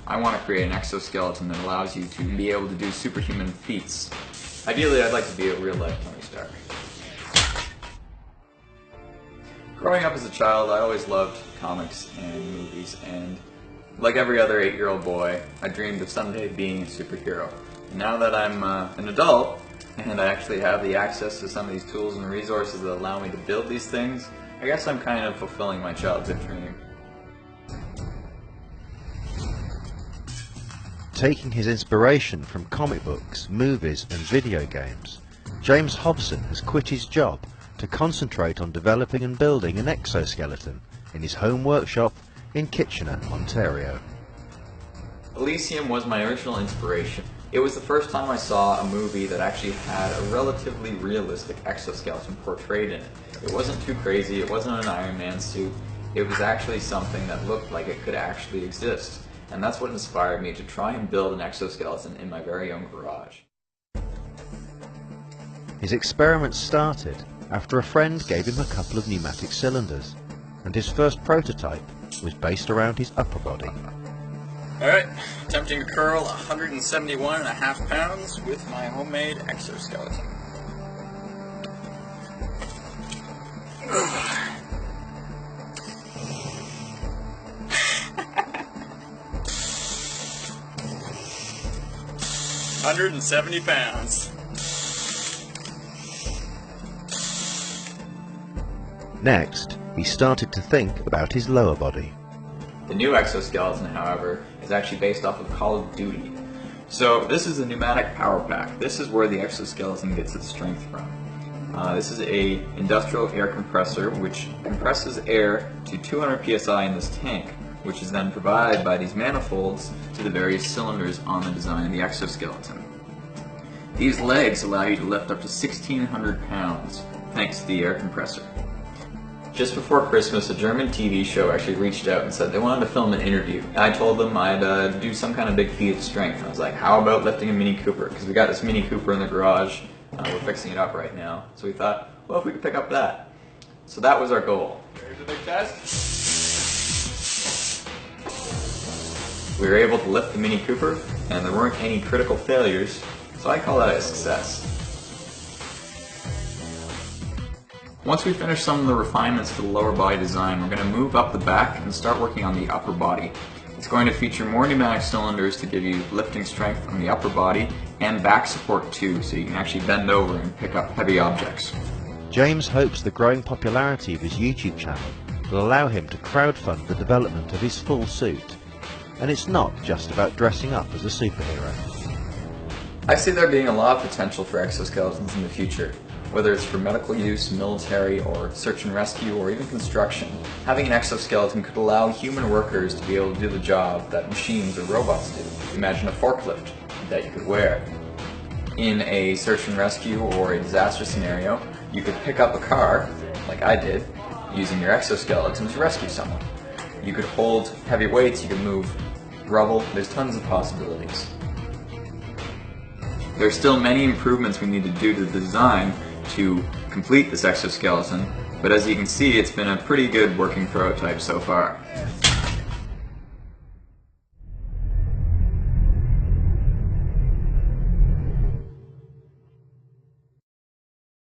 I want to create an exoskeleton that allows you to be able to do superhuman feats. Ideally, I'd like to be a real-life Tony Stark. Growing up as a child, I always loved comics and movies, and like every other 8-year-old boy, I dreamed of someday being a superhero. Now that I'm an adult, and I actually have the access to some of these tools and resources that allow me to build these things, I guess I'm kind of fulfilling my childhood dream. Taking his inspiration from comic books, movies and video games, James Hobson has quit his job to concentrate on developing and building an exoskeleton in his home workshop in Kitchener, Ontario. Elysium was my original inspiration. It was the first time I saw a movie that actually had a relatively realistic exoskeleton portrayed in it. It wasn't too crazy, it wasn't an Iron Man suit, it was actually something that looked like it could actually exist. And that's what inspired me to try and build an exoskeleton in my very own garage. His experiments started after a friend gave him a couple of pneumatic cylinders, and his first prototype was based around his upper body. Alright, attempting to curl 171.5 pounds with my homemade exoskeleton. £170 pounds. Next, he started to think about his lower body. The new exoskeleton, however, is actually based off of Call of Duty. So this is a pneumatic power pack. This is where the exoskeleton gets its strength from. This is a industrial air compressor which compresses air to 200 psi in this tank, which is then provided by these manifolds to the various cylinders on the design of the exoskeleton. These legs allow you to lift up to 1,600 pounds thanks to the air compressor. Just before Christmas, a German TV show actually reached out and said they wanted to film an interview. I told them I'd do some kind of big feat of strength. I was like, how about lifting a Mini Cooper? Because we got this Mini Cooper in the garage. We're fixing it up right now. So we thought, well, if we could pick up that. So that was our goal. Here's a big test. We were able to lift the Mini Cooper, and there weren't any critical failures, so I call that a success. Once we finish some of the refinements to the lower body design, we're going to move up the back and start working on the upper body. It's going to feature more pneumatic cylinders to give you lifting strength on the upper body and back support too, so you can actually bend over and pick up heavy objects. James hopes the growing popularity of his YouTube channel will allow him to crowdfund the development of his full suit. And it's not just about dressing up as a superhero. I see there being a lot of potential for exoskeletons in the future. Whether it's for medical use, military, or search and rescue, or even construction, having an exoskeleton could allow human workers to be able to do the job that machines or robots do. Imagine a forklift that you could wear. In a search and rescue or a disaster scenario, you could pick up a car, like I did, using your exoskeleton to rescue someone. You could hold heavy weights, you could move rubble, there's tons of possibilities. There's still many improvements we need to do to the design to complete this exoskeleton, but as you can see, it's been a pretty good working prototype so far.